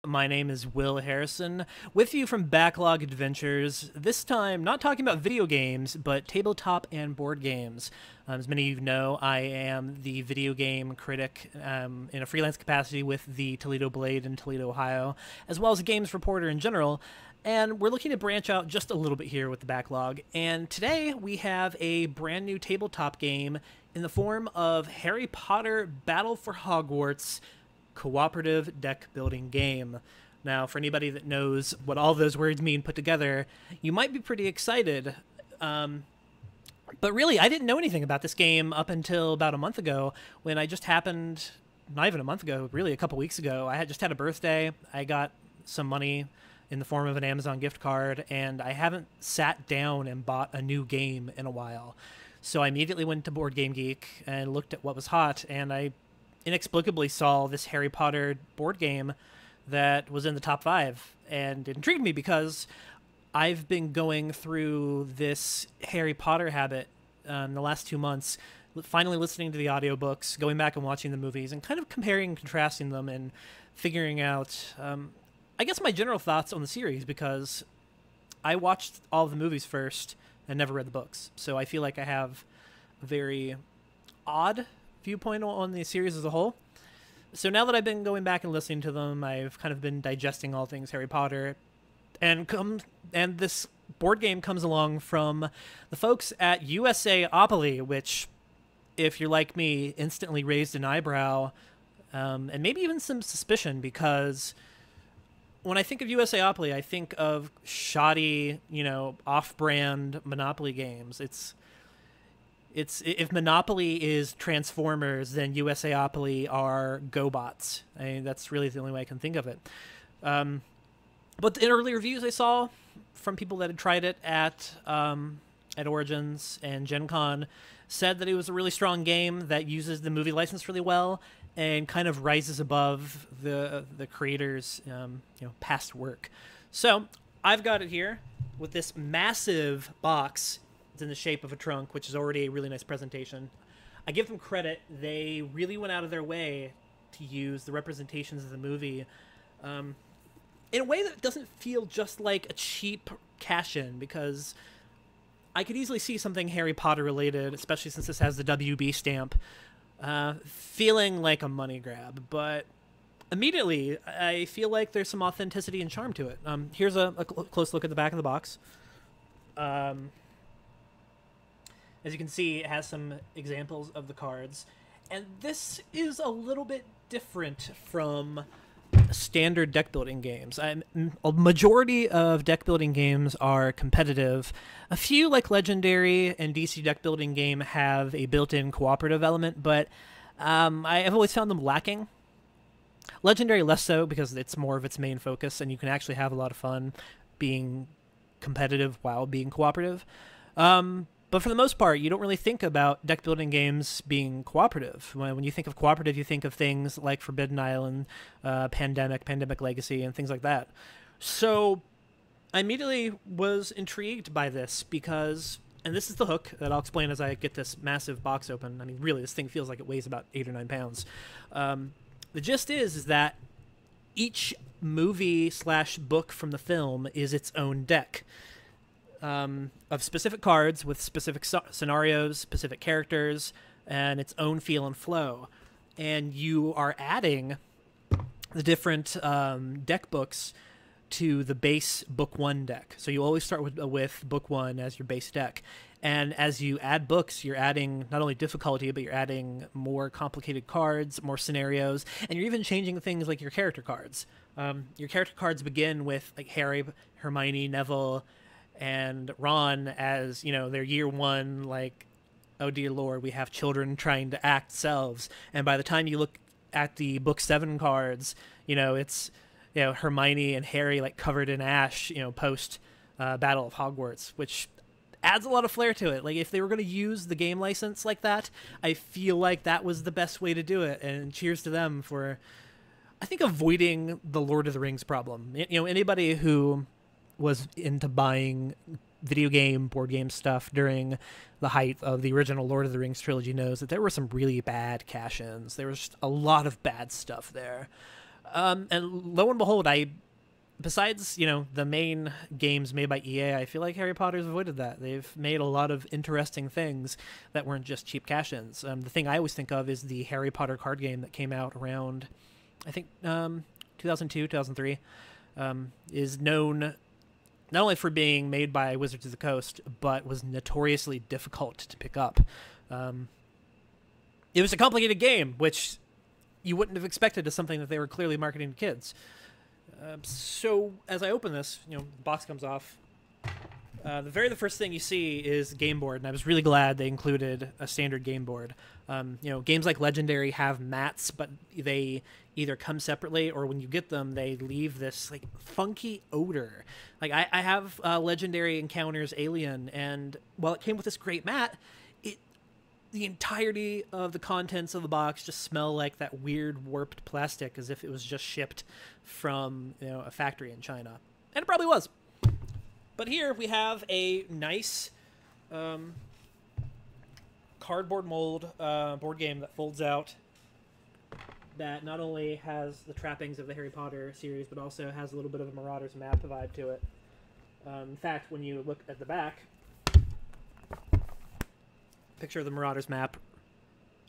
My name is Will Harrison, with you from Backlog Adventures. This time, not talking about video games, but tabletop and board games. As many of you know, I am the video game critic in a freelance capacity with the Toledo Blade in Toledo, Ohio, as well as a games reporter in general. And we're looking to branch out just a little bit here with the Backlog. And today we have a brand new tabletop game in the form of Harry Potter Battle for Hogwarts cooperative deck building game. Now, for anybody that knows what all those words mean put together, you might be pretty excited. But really, I didn't know anything about this game up until about a month ago when I just happened, not even a month ago, really a couple weeks ago, I had just had a birthday. I got some money in the form of an Amazon gift card, and I haven't sat down and bought a new game in a while. So I immediately went to Board Game Geek and looked at what was hot, and I inexplicably saw this Harry Potter board game that was in the top 5, and it intrigued me because I've been going through this Harry Potter habit in the last 2 months, finally listening to the audiobooks, going back and watching the movies, and kind of comparing and contrasting them and figuring out, I guess, my general thoughts on the series, because I watched all of the movies first and never read the books. So I feel like I have a very odd viewpoint on the series as a whole. So now that I've been going back and listening to them, I've kind of been digesting all things Harry Potter, and this board game comes along from the folks at USAopoly, which, if you're like me, instantly raised an eyebrow, and maybe even some suspicion, because when I think of USAopoly, I think of shoddy, off-brand Monopoly games. It's if Monopoly is Transformers, then USAopoly are GoBots. I mean, that's really the only way I can think of it. But the early reviews I saw from people that had tried it at Origins and Gen Con said that it was a really strong game that uses the movie license really well and kind of rises above the creator's past work. So I've got it here with this massive box. It's in the shape of a trunk, which is already a really nice presentation. I give them credit. They really went out of their way to use the representations of the movie in a way that doesn't feel just like a cheap cash-in, because I could easily see something Harry Potter related, especially since this has the WB stamp, feeling like a money grab. But immediately, I feel like there's some authenticity and charm to it. Here's a close look at the back of the box. As you can see, it has some examples of the cards. And this is a little bit different from standard deck building games. A majority of deck building games are competitive. A few, like Legendary and DC Deck Building Game, have a built-in cooperative element, but I've always found them lacking. Legendary less so, because it's more of its main focus, and you can actually have a lot of fun being competitive while being cooperative. But for the most part, you don't really think about deck building games being cooperative. When you think of cooperative, you think of things like Forbidden Island, Pandemic Legacy, and things like that. So I immediately was intrigued by this because, and this is the hook that I'll explain as I get this massive box open. I mean, really, this thing feels like it weighs about 8 or 9 pounds. The gist is that each movie/book from the film is its own deck. Of specific cards with specific scenarios, specific characters, and its own feel and flow. And you are adding the different deck books to the base book 1 deck. So you always start with book 1 as your base deck. And as you add books, you're adding not only difficulty, but you're adding more complicated cards, more scenarios, and you're even changing things like your character cards. Your character cards begin with like Harry, Hermione, Neville, and Ron as, their year 1, like, oh dear lord, we have children trying to act selves. And by the time you look at the book 7 cards, it's, Hermione and Harry, like, covered in ash, post Battle of Hogwarts, which adds a lot of flair to it. Like, if they were going to use the game license like that, I feel like that was the best way to do it. And cheers to them for, I think, avoiding the Lord of the Rings problem. Anybody who was into buying video game, board game stuff during the height of the original Lord of the Rings trilogy knows that there were some really bad cash-ins. There was just a lot of bad stuff there. And lo and behold, besides, the main games made by EA, I feel like Harry Potter's avoided that. They've made a lot of interesting things that weren't just cheap cash-ins. The thing I always think of is the Harry Potter card game that came out around, I think, 2002, 2003, is known not only for being made by Wizards of the Coast, but was notoriously difficult to pick up. It was a complicated game, which you wouldn't have expected as something that they were clearly marketing to kids. So as I open this, the box comes off. The first thing you see is the game board, and I was really glad they included a standard game board. Games like Legendary have mats, but they either come separately or when you get them, they leave this like funky odor. Like I have Legendary Encounters Alien, and while it came with this great mat, the entirety of the contents of the box just smell like that weird warped plastic, as if it was just shipped from a factory in China, and it probably was. But here we have a nice cardboard mold board game that folds out, that not only has the trappings of the Harry Potter series, but also has a little bit of a Marauders map vibe to it. In fact, when you look at the back, picture of the Marauders map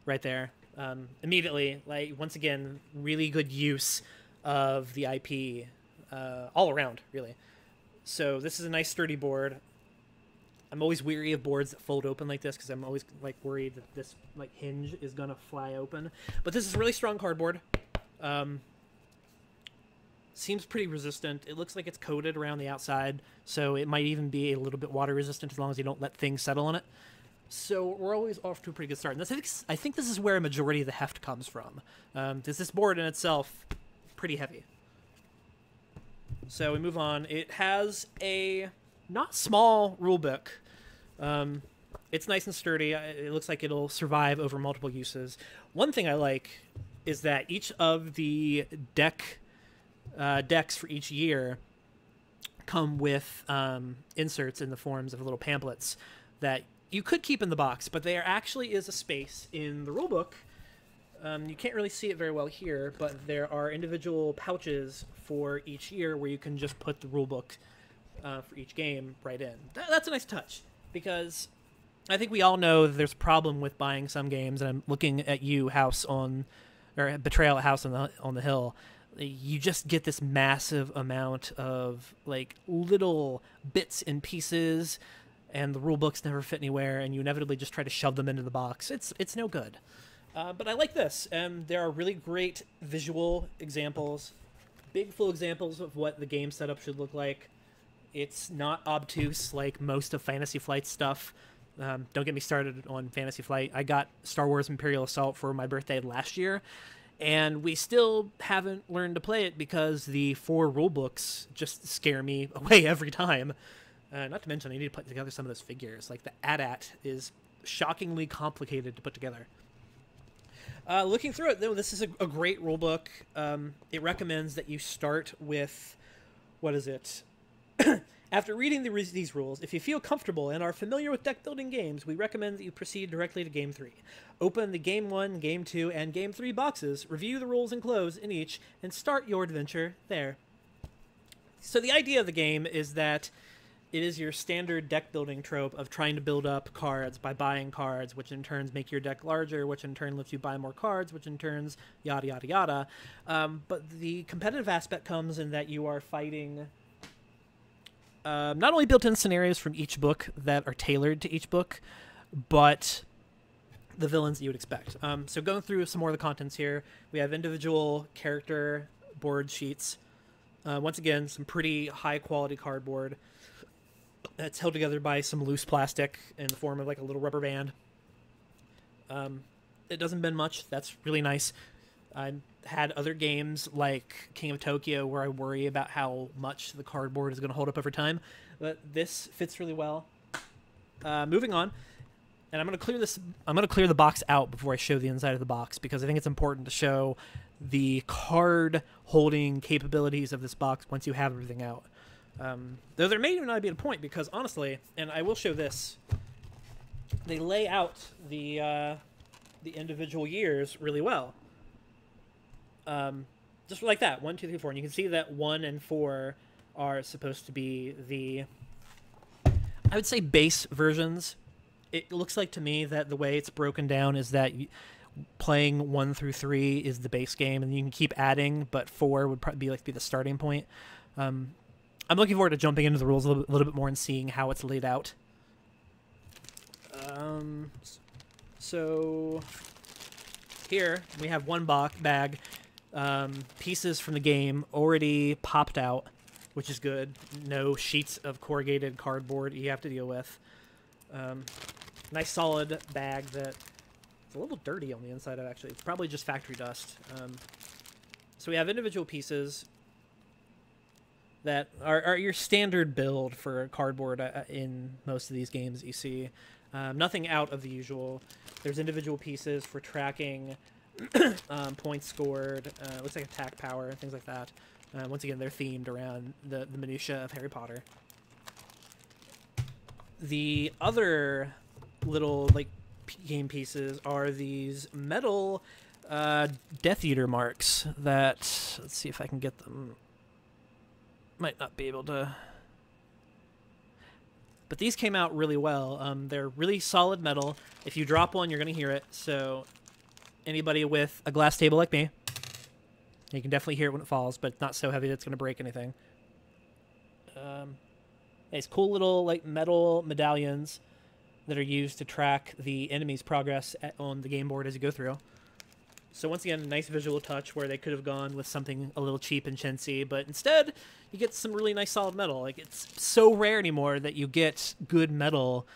right there. Immediately, once again, really good use of the IP all around, really. So this is a nice sturdy board. I'm always weary of boards that fold open like this because I'm always worried that this hinge is gonna fly open. But this is really strong cardboard. Seems pretty resistant. It looks like it's coated around the outside, so it might even be a little bit water resistant as long as you don't let things settle on it. So we're always off to a pretty good start. And I think this is where a majority of the heft comes from. This board in itself pretty heavy. So we move on. It has a not small rule book. It's nice and sturdy. It looks like it'll survive over multiple uses. One thing I like is that each of the decks for each year come with inserts in the forms of little pamphlets that you could keep in the box, but there actually is a space in the rulebook. You can't really see it very well here, but there are individual pouches for each year where you can just put the rulebook for each game right in. That's a nice touch, because I think we all know that there's a problem with buying some games, and I'm looking at you, Betrayal at House on the Hill. You just get this massive amount of little bits and pieces, and the rule books never fit anywhere, and you inevitably just try to shove them into the box. It's no good. But I like this, and there are really great visual examples, big full examples of what the game setup should look like. It's not obtuse like most of Fantasy Flight's stuff. Don't get me started on Fantasy Flight. I got Star Wars Imperial Assault for my birthday last year, and we still haven't learned to play it because the 4 rule books just scare me away every time. Not to mention, I need to put together some of those figures. The AT-AT is shockingly complicated to put together. Looking through it, though, this is a great rulebook. It recommends that you start with, what is it? After reading these rules, if you feel comfortable and are familiar with deck building games, we recommend that you proceed directly to Game 3. Open the Game 1, Game 2, and Game 3 boxes, review the rules and close in each, and start your adventure there. So the idea of the game is that it is your standard deck building trope of trying to build up cards by buying cards, which in turns make your deck larger, which in turn lets you buy more cards, which in turns yada yada yada. But the competitive aspect comes in that you are fighting not only built-in scenarios from each book that are tailored to each book, but the villains that you would expect. So going through some more of the contents here, we have individual character board sheets. Once again, some pretty high-quality cardboard. It's held together by some loose plastic in the form of a little rubber band. It doesn't bend much. That's really nice. I had other games like King of Tokyo where I worry about how much the cardboard is going to hold up over time, but this fits really well. Moving on, and I'm going to clear the box out before I show the inside of the box, because I think it's important to show the card holding capabilities of this box once you have everything out. Though there may even not be a point, because honestly, and I will show this, they lay out the individual years really well. just like that, 1, 2, 3, 4. And you can see that 1 and 4 are supposed to be the, I would say, base versions. It looks like to me that the way it's broken down is that playing 1 through 3 is the base game, and you can keep adding, but 4 would probably be the starting point. I'm looking forward to jumping into the rules a little bit more and seeing how it's laid out. So here we have one bag, pieces from the game already popped out, which is good. No sheets of corrugated cardboard you have to deal with. Nice solid bag that it's a little dirty on the inside of, actually. It's probably just factory dust. So we have individual pieces that are your standard build for cardboard in most of these games that you see. Nothing out of the usual. There's individual pieces for tracking points scored, looks like attack power, things like that. Once again, they're themed around the minutia of Harry Potter. The other little game pieces are these metal Death Eater marks that, let's see if I can get them. Might not be able to, but these came out really well. They're really solid metal. If you drop one, you're gonna hear it. So anybody with a glass table like me, you can definitely hear it when it falls, but it's not so heavy that it's gonna break anything. These cool little metal medallions that are used to track the enemy's progress on the game board as you go through. So once again, a nice visual touch where they could have gone with something a little cheap and chintzy, but instead you get some really nice solid metal. It's so rare anymore that you get good metal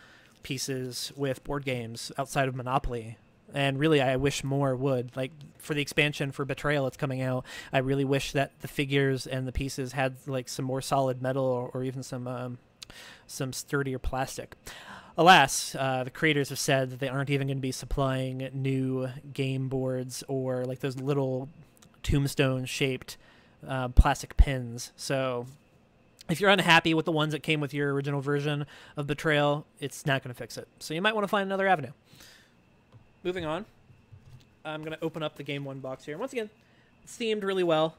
pieces with board games outside of Monopoly. And really, I wish more would. For the expansion for Betrayal that's coming out, I really wish that the figures and the pieces had some more solid metal or even some sturdier plastic. Alas, the creators have said that they aren't even going to be supplying new game boards or those little tombstone-shaped plastic pins. So if you're unhappy with the ones that came with your original version of Betrayal, it's not going to fix it. So you might want to find another avenue. Moving on, I'm going to open up the Game 1 box here. Once again, it's themed really well.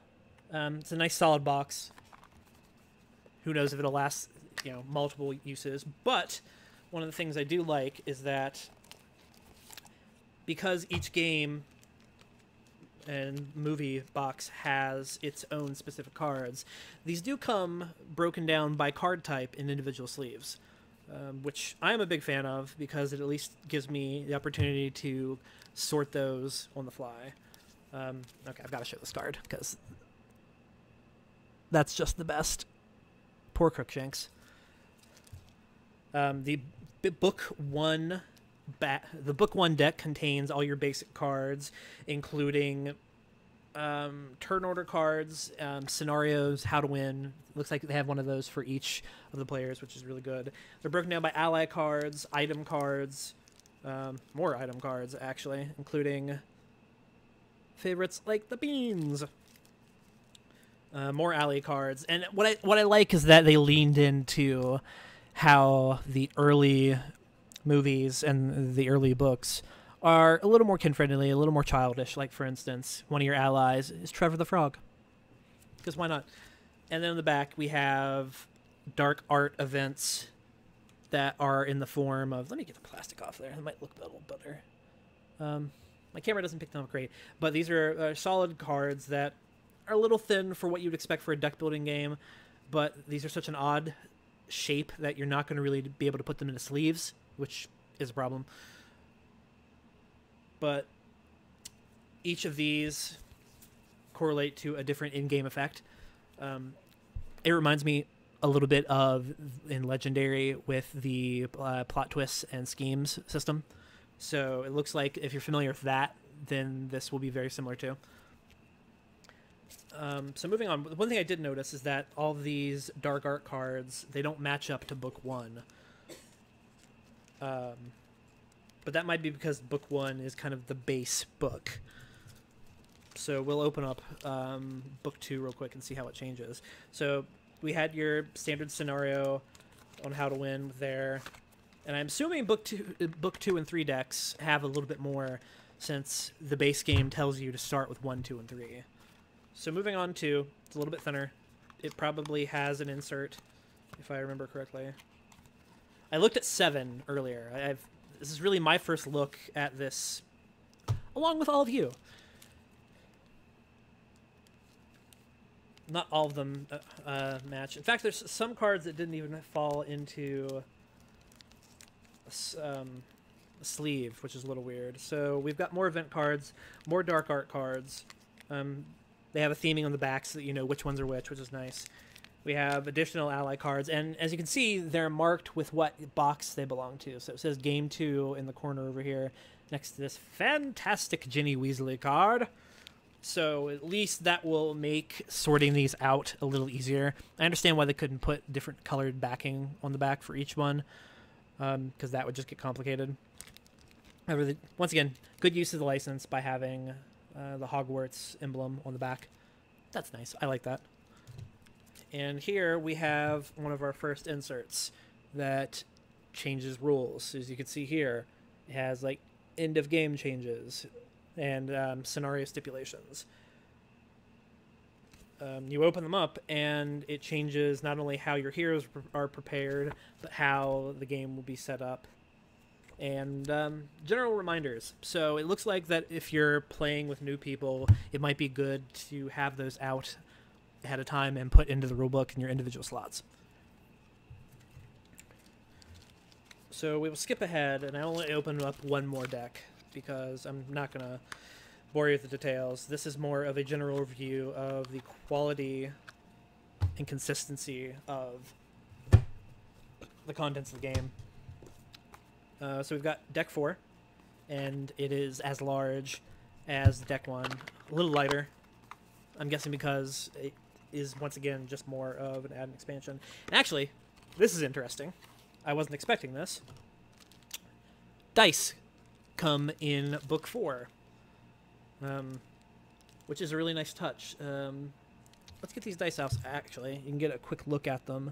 It's a nice solid box. Who knows if it'll last, multiple uses. But one of the things I do like is that because each game and movie box has its own specific cards, these do come broken down by card type in individual sleeves. Which I am a big fan of because it at least gives me the opportunity to sort those on the fly. Okay, I've got to show this card because that's just the best. Poor Crookshanks. The book one deck contains all your basic cards, including turn order cards, scenarios, how to win. Looks like they have one of those for each of the players, which is really good. They're broken down by ally cards, item cards, more item cards, actually, including favorites like the beans. More ally cards. And what I like is that they leaned into how the early movies and the early books are a little more kid-friendly, a little more childish. Like, for instance, one of your allies is Trevor the Frog. Because why not? And then in the back, we have dark art events that are in the form of... Let me get the plastic off there. It might look a little better. My camera doesn't pick them up great. But these are solid cards that are a little thin for what you'd expect for a deck building game. But these are such an odd shape that you're not going to really be able to put them into sleeves, which is a problem. But each of these correlate to a different in-game effect. It reminds me a little bit of in Legendary with the plot twists and schemes system. So it looks like if you're familiar with that, then this will be very similar too. So moving on, one thing I did notice is that all of these dark art cards, they don't match up to book one. But that might be because book one is kind of the base book. So we'll open up book two real quick and see how it changes. So we had your standard scenario on how to win there. And I'm assuming book two and 3 decks have a little bit more, since the base game tells you to start with 1, 2, and 3. So moving on to, it's a little bit thinner. It probably has an insert, if I remember correctly. I looked at 7 earlier. This is really my first look at this, along with all of you. Not all of them match. In fact, there's some cards that didn't even fall into a sleeve, which is a little weird. So we've got more event cards, more dark art cards. They have a theming on the back so that you know which ones are which is nice. We have additional ally cards, and as you can see, they're marked with what box they belong to. So it says Game 2 in the corner over here, next to this fantastic Ginny Weasley card. So at least that will make sorting these out a little easier. I understand why they couldn't put different colored backing on the back for each one, because that would just get complicated. However, once again, good use of the license by having the Hogwarts emblem on the back. That's nice. I like that. And here we have one of our first inserts that changes rules. So as you can see here, it has like end of game changes and scenario stipulations. You open them up and it changes not only how your heroes are prepared, but how the game will be set up. And general reminders. So it looks like that if you're playing with new people, it might be good to have those out ahead of time and put into the rulebook in your individual slots. So we will skip ahead, and I only open up one more deck because I'm not going to bore you with the details. This is more of a general review of the quality and consistency of the contents of the game. So we've got deck 4, and it is as large as deck 1, a little lighter. I'm guessing because it is, once again, just more of an add and expansion. And actually, this is interesting. I wasn't expecting this. Dice come in book 4, which is a really nice touch. Let's get these dice out, actually. You can get a quick look at them.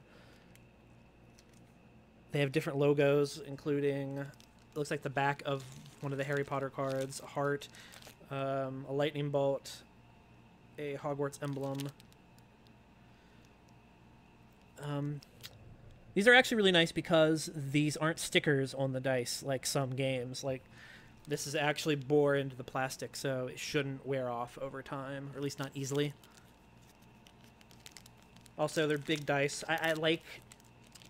They have different logos, including, it looks like the back of one of the Harry Potter cards, a heart, a lightning bolt, a Hogwarts emblem. These are actually really nice because these aren't stickers on the dice like some games. Like, this is actually bore into the plastic, so it shouldn't wear off over time, or at least not easily. Also, they're big dice. I like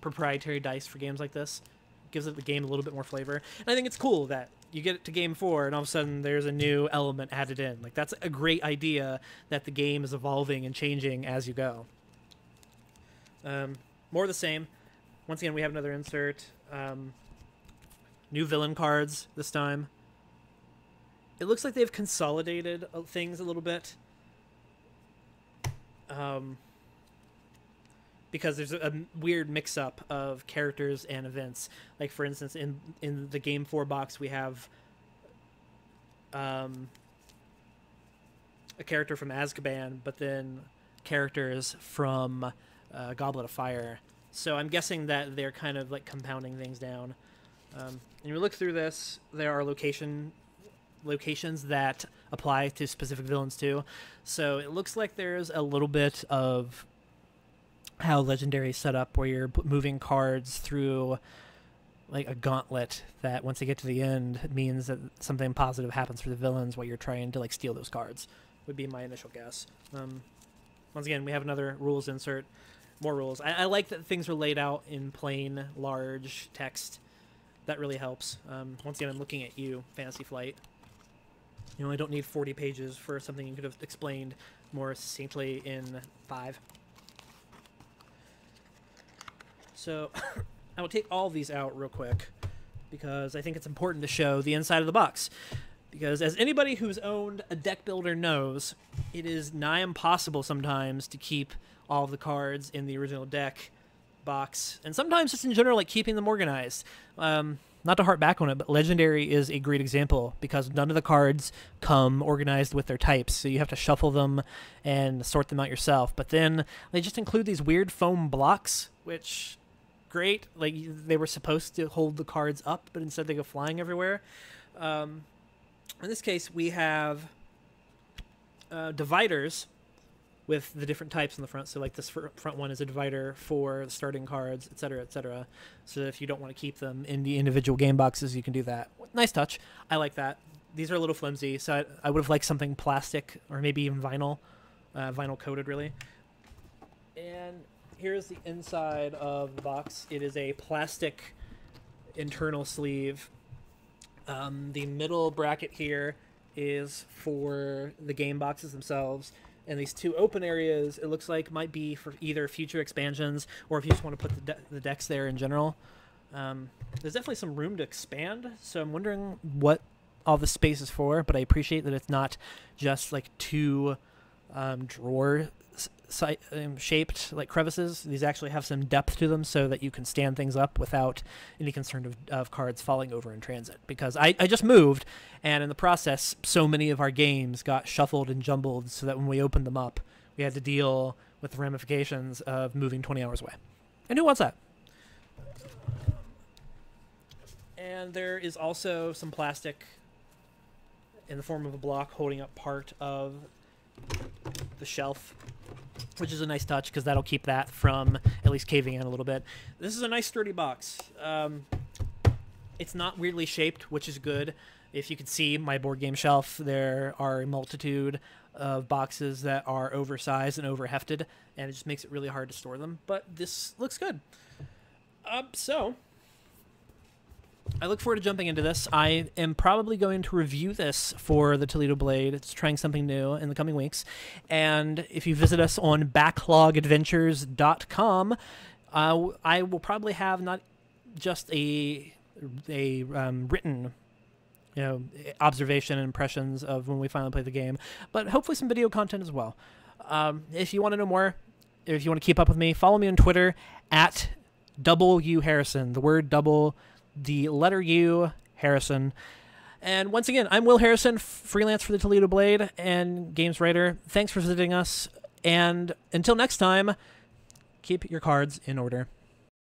proprietary dice for games like this. It gives it the game a little bit more flavor. And I think it's cool that you get it to game 4 and all of a sudden there's a new element added in. Like, that's a great idea that the game is evolving and changing as you go. More of the same. Once again, we have another insert. New villain cards this time. It looks like they've consolidated things a little bit. Because there's a weird mix-up of characters and events. Like, for instance, in the Game 4 box, we have a character from Azkaban, but then characters from Goblet of Fire. So I'm guessing that they're kind of like compounding things down. And you look through this, there are locations that apply to specific villains too. So it looks like there's a little bit of how Legendary is set up, where you're moving cards through like a gauntlet that once they get to the end, it means that something positive happens for the villains while you're trying to like steal those cards, would be my initial guess. Once again, we have another rules insert. More rules. I like that things are laid out in plain, large text. That really helps. Once again, I'm looking at you, Fantasy Flight. You only don't need 40 pages for something you could have explained more succinctly in 5. So I will take all of these out real quick because I think it's important to show the inside of the box. Because as anybody who's owned a deck builder knows, it is nigh impossible sometimes to keep all of the cards in the original deck box, and sometimes just in general, like keeping them organized. Not to harp back on it, but Legendary is a great example because none of the cards come organized with their types, so you have to shuffle them and sort them out yourself. But then they just include these weird foam blocks, which, great. Like, they were supposed to hold the cards up, but instead they go flying everywhere. In this case, we have dividers with the different types in the front. So like this front one is a divider for the starting cards, etc., etc. So if you don't want to keep them in the individual game boxes, you can do that. Nice touch. I like that. These are a little flimsy, so I would have liked something plastic or maybe even vinyl, vinyl coated really. And here's the inside of the box. It is a plastic internal sleeve. The middle bracket here is for the game boxes themselves, and these two open areas, it looks like, might be for either future expansions or if you just want to put the decks there in general. There's definitely some room to expand, so I'm wondering what all the space is for, but I appreciate that it's not just like two drawer shaped like crevices. These actually have some depth to them so that you can stand things up without any concern of cards falling over in transit, because I just moved, and in the process so many of our games got shuffled and jumbled so that when we opened them up we had to deal with the ramifications of moving 20 hours away, and who wants that? And there is also some plastic in the form of a block holding up part of the shelf, which is a nice touch because that'll keep that from at least caving in a little bit. This is a nice sturdy box. It's not weirdly shaped, which is good. If you could see my board game shelf, there are a multitude of boxes that are oversized and overhefted, and it just makes it really hard to store them. But this looks good. So I look forward to jumping into this. I am probably going to review this for the Toledo Blade. It's trying something new in the coming weeks. And if you visit us on backlogadventures.com, I will probably have not just a written observation and impressions of when we finally play the game, but hopefully some video content as well. If you want to know more, if you want to keep up with me, follow me on Twitter at @UHarrison. The word double, the letter U, Harrison. And once again, I'm Will Harrison, freelance for the Toledo Blade and games writer. Thanks for visiting us, and until next time, keep your cards in order.